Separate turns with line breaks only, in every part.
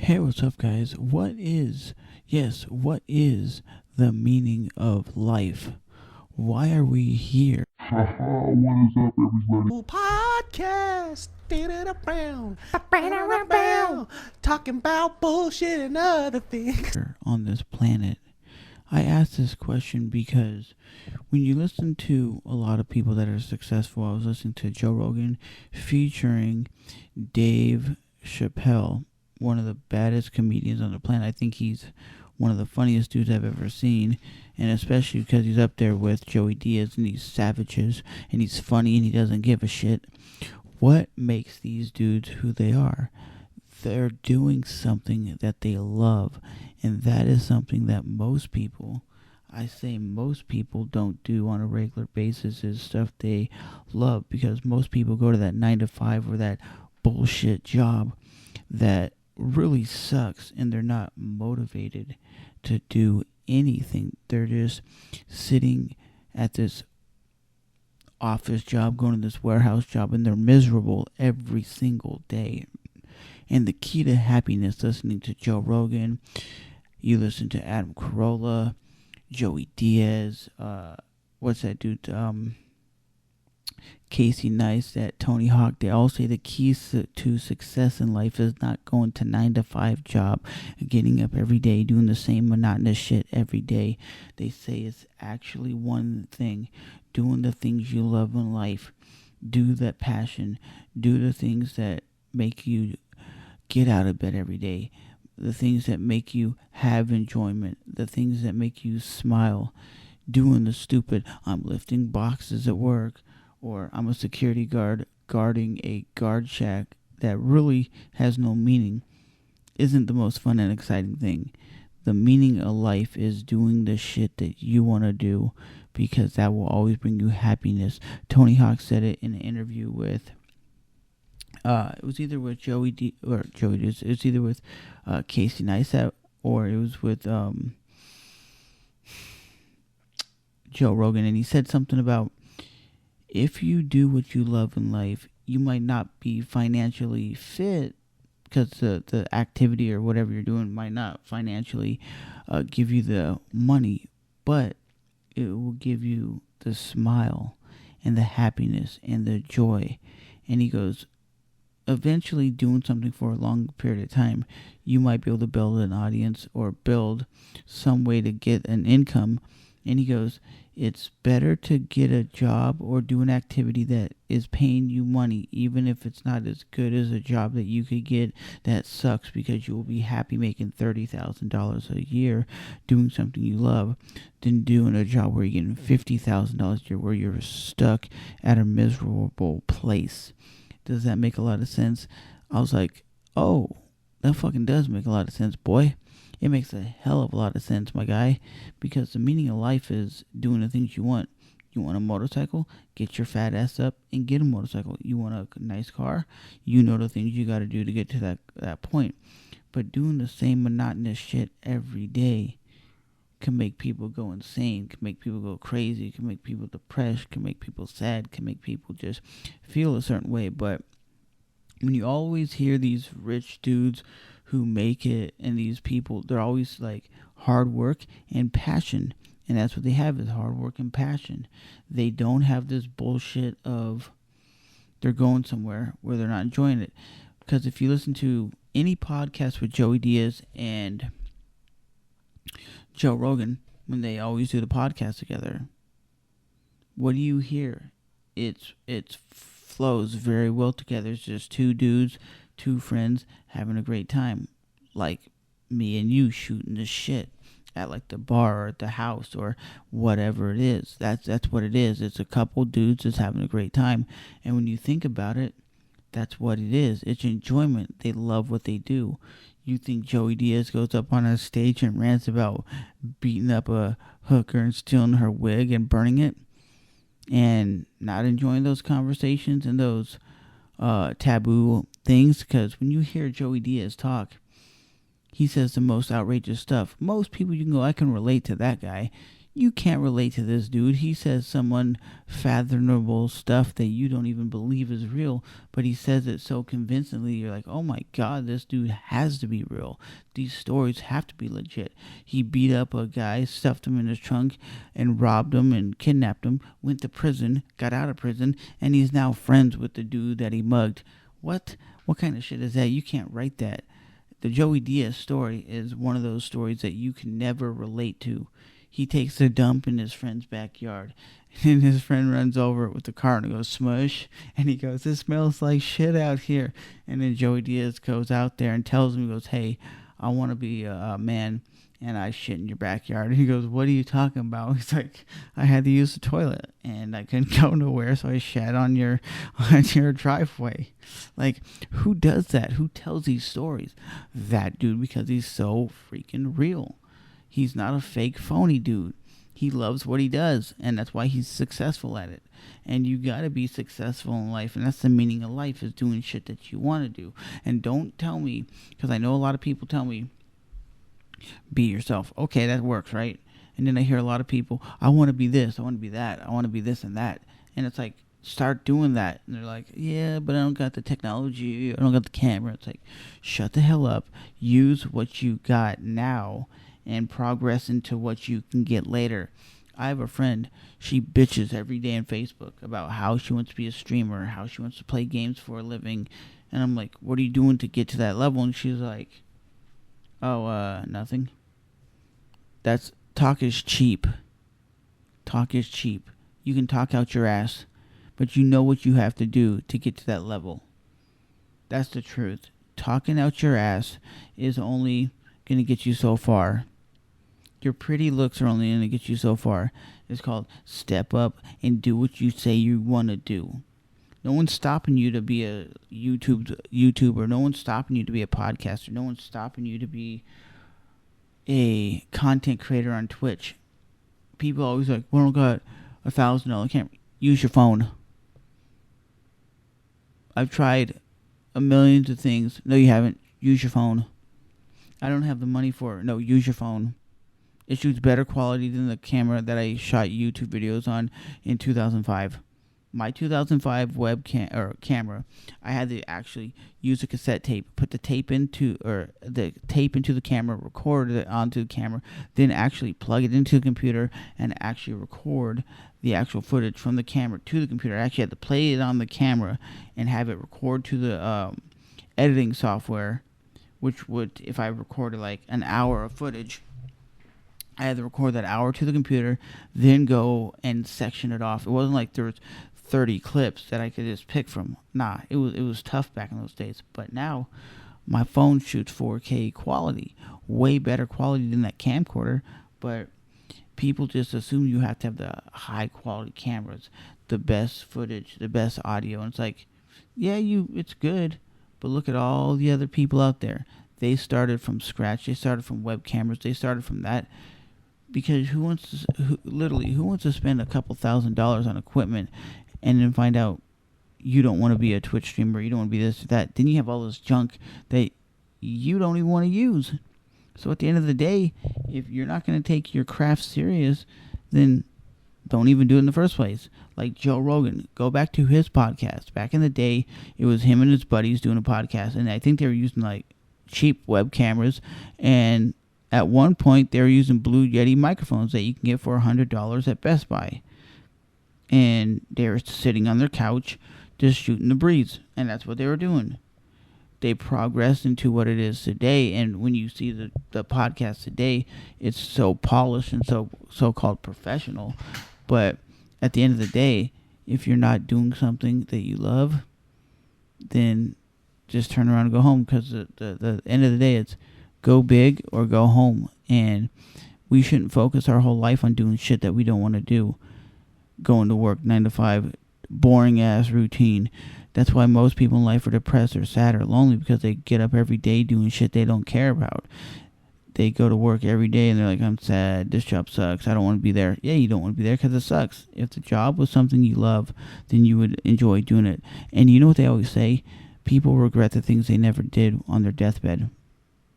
Hey, what's up, guys? What is the meaning of life? Why are we here?
Haha, what is up, everybody?
Podcast. Talking about bullshit and other things.
On this planet? I ask this question because when you listen to a lot of people that are successful, I was listening to Joe Rogan featuring Dave Chappelle, one of the baddest comedians on the planet. I think he's one of the funniest dudes I've ever seen, and especially because he's up there with Joey Diaz and these savages, and he's funny and he doesn't give a shit. What makes these dudes who they are? They're doing something that they love, and that is something that most people, I say most people, don't do on a regular basis, is stuff they love, because most people go to that 9 to 5 or that bullshit job that really sucks, and they're not motivated to do anything. They're just sitting at this office job, going to this warehouse job, and they're miserable every single day. And the key to happiness, listening to Joe Rogan, you listen to Adam Carolla, Joey Diaz, what's that dude, Casey Neistat, Tony Hawk, they all say the key to success in life is not going to 9 to 5 job, getting up every day, doing the same monotonous shit every day. They say it's actually one thing, doing the things you love in life. Do that passion. Do the things that make you get out of bed every day. The things that make you have enjoyment. The things that make you smile. Doing the stupid, I'm lifting boxes at work, or I'm a security guard guarding a guard shack, that really has no meaning, isn't the most fun and exciting thing. The meaning of life is doing the shit that you want to do, because that will always bring you happiness. Tony Hawk said it in an interview with, it was either with it was either with Casey Neistat, or it was with Joe Rogan, and he said something about, if you do what you love in life, you might not be financially fit, because the activity or whatever you're doing might not financially give you the money, but it will give you the smile and the happiness and the joy. And he goes, eventually doing something for a long period of time, you might be able to build an audience or build some way to get an income. And he goes, it's better to get a job or do an activity that is paying you money, even if it's not as good as a job that you could get that sucks, because you will be happy making $30,000 a year doing something you love, than doing a job where you're getting $50,000 a year, where you're stuck at a miserable place. Does that make a lot of sense? I was like, oh, that fucking does make a lot of sense, boy. It makes a hell of a lot of sense, my guy, because the meaning of life is doing the things you want. You want a motorcycle? Get your fat ass up and get a motorcycle. You want a nice car? You know the things you got to do to get to that point. But doing the same monotonous shit every day can make people go insane, can make people go crazy, can make people depressed, can make people sad, can make people just feel a certain way. But when you always hear these rich dudes who make it, and these people, they're always like hard work and passion, and that's what they have, is hard work and passion. They don't have this bullshit of they're going somewhere where they're not enjoying it. Because if you listen to any podcast with Joey Diaz and Joe Rogan, when they always do the podcast together, what do you hear? It flows very well together. It's just two dudes, two friends having a great time, like me and you shooting the shit at like the bar or at the house or whatever it is. That's what it is. It's a couple dudes just having a great time. And when you think about it, that's what it is. It's enjoyment. They love what they do. You think Joey Diaz goes up on a stage and rants about beating up a hooker and stealing her wig and burning it, and not enjoying those conversations and those taboo things? Because when you hear Joey Diaz talk, he says the most outrageous stuff. Most people, you can go, I can relate to that guy. You can't relate to this dude. He says some unfathomable stuff that you don't even believe is real, but he says it so convincingly. You're like, oh my God, this dude has to be real. These stories have to be legit. He beat up a guy, stuffed him in his trunk, and robbed him and kidnapped him, went to prison, got out of prison, and he's now friends with the dude that he mugged. What? What kind of shit is that? You can't write that. The Joey Diaz story is one of those stories that you can never relate to. He takes a dump in his friend's backyard, and his friend runs over it with the car and goes, smush, and he goes, it smells like shit out here. And then Joey Diaz goes out there and tells him, he goes, hey, I want to be a man, and I shit in your backyard. And he goes, what are you talking about? He's like, I had to use the toilet, and I couldn't go nowhere, so I shat on your driveway. Like, who does that? Who tells these stories? That dude, because he's so freaking real. He's not a fake, phony dude. He loves what he does, and that's why he's successful at it. And you gotta be successful in life, and that's the meaning of life, is doing shit that you want to do. And don't tell me, because I know a lot of people tell me, be yourself. Okay, that works, right? And then I hear a lot of people, I want to be this, I want to be that, I want to be this and that. And it's like, start doing that. And they're like, yeah, but I don't got the technology, I don't got the camera. It's like, shut the hell up. Use what you got now and progress into what you can get later. I have a friend, she bitches every day on Facebook about how she wants to be a streamer, how she wants to play games for a living. And I'm like, what are you doing to get to that level? And she's like, oh, nothing. Talk is cheap. Talk is cheap. You can talk out your ass, but you know what you have to do to get to that level. That's the truth. Talking out your ass is only going to get you so far. Your pretty looks are only going to get you so far. It's called step up and do what you say you want to do. No one's stopping you to be a YouTuber. No one's stopping you to be a podcaster. No one's stopping you to be a content creator on Twitch. People always like, well, I don't got $1,000 camera. Use your phone. I've tried a million of things. No, you haven't. Use your phone. I don't have the money for it. No, use your phone. It shoots better quality than the camera that I shot YouTube videos on in 2005. My 2005 camera, I had to actually use a cassette tape, put the tape into the camera, record it onto the camera, then actually plug it into the computer and actually record the actual footage from the camera to the computer. I actually had to play it on the camera and have it record to the editing software, which would, if I recorded like an hour of footage, I had to record that hour to the computer, then go and section it off. It wasn't like there was 30 clips that I could just pick from. Nah, it was tough back in those days. But now, my phone shoots 4K quality, way better quality than that camcorder. But people just assume you have to have the high quality cameras, the best footage, the best audio. And it's like, yeah, it's good, but look at all the other people out there. They started from scratch. They started from web cameras. They started from that. Because who wants to spend a couple $1,000s on equipment and then find out you don't want to be a Twitch streamer, you don't want to be this or that? Then you have all this junk that you don't even want to use. So at the end of the day, if you're not going to take your craft serious, then don't even do it in the first place. Like Joe Rogan, go back to his podcast. Back in the day, it was him and his buddies doing a podcast, and I think they were using like cheap web cameras, and at one point, they were using Blue Yeti microphones that you can get for $100 at Best Buy. And they were sitting on their couch, just shooting the breeze. And that's what they were doing. They progressed into what it is today. And when you see the podcast today, it's so polished and so-called professional. But at the end of the day, if you're not doing something that you love, then just turn around and go home. Because the end of the day, it's go big or go home. And we shouldn't focus our whole life on doing shit that we don't want to do. Going to work 9 to 5, boring ass routine. That's why most people in life are depressed or sad or lonely, because they get up every day doing shit they don't care about. They go to work every day and they're like, I'm sad, this job sucks, I don't want to be there. Yeah, you don't want to be there because it sucks. If the job was something you love, then you would enjoy doing it. And you know what they always say? People regret the things they never did on their deathbed.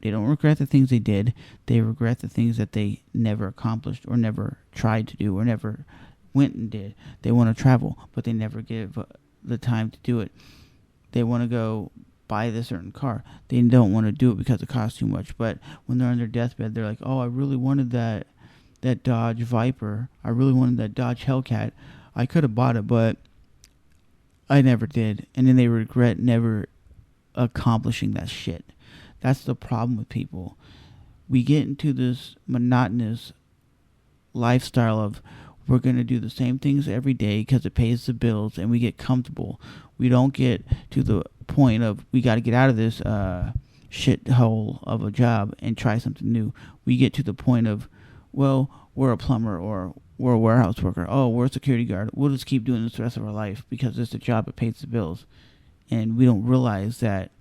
They don't regret the things they did. They regret the things that they never accomplished or never tried to do or never went and did. They want to travel, but they never give the time to do it. They want to go buy this certain car. They don't want to do it because it costs too much. But when they're on their deathbed, they're like, oh, I really wanted that Dodge Viper. I really wanted that Dodge Hellcat. I could have bought it, but I never did. And then they regret never accomplishing that shit. That's the problem with people. We get into this monotonous lifestyle of we're going to do the same things every day because it pays the bills, and we get comfortable. We don't get to the point of we got to get out of this shithole of a job and try something new. We get to the point of, well, we're a plumber or we're a warehouse worker. Oh, we're a security guard. We'll just keep doing this the rest of our life because it's a job, it pays the bills. And we don't realize that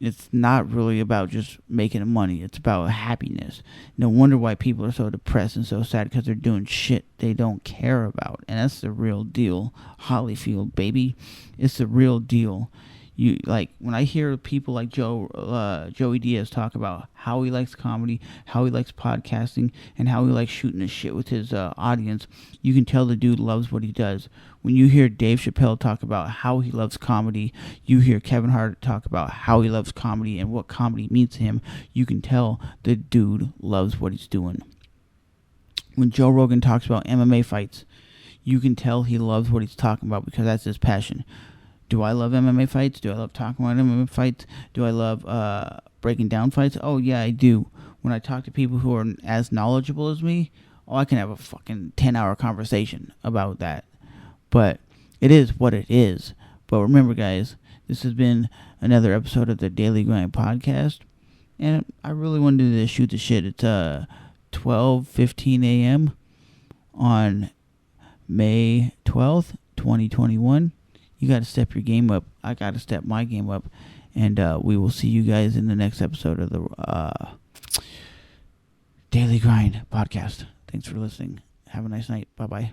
it's not really about just making money. It's about happiness. No wonder why people are so depressed and so sad, because they're doing shit they don't care about. And that's the real deal. Hollyfield, baby. It's the real deal. You like when I hear people like Joey Diaz talk about how he likes comedy, how he likes podcasting, and how he likes shooting the shit with his audience, you can tell the dude loves what he does. When you hear Dave Chappelle talk about how he loves comedy, you hear Kevin Hart talk about how he loves comedy and what comedy means to him, you can tell the dude loves what he's doing. When Joe Rogan talks about MMA fights, you can tell he loves what he's talking about because that's his passion. Do I love MMA fights? Do I love talking about MMA fights? Do I love breaking down fights? Oh, yeah, I do. When I talk to people who are as knowledgeable as me, I can have a fucking 10-hour conversation about that. But it is what it is. But remember, guys, this has been another episode of the Daily Grind Podcast. And I really wanted to shoot the shit. It's 12:15 a.m. on May 12th, 2021. You got to step your game up. I got to step my game up. And we will see you guys in the next episode of the Daily Grind Podcast. Thanks for listening. Have a nice night. Bye-bye.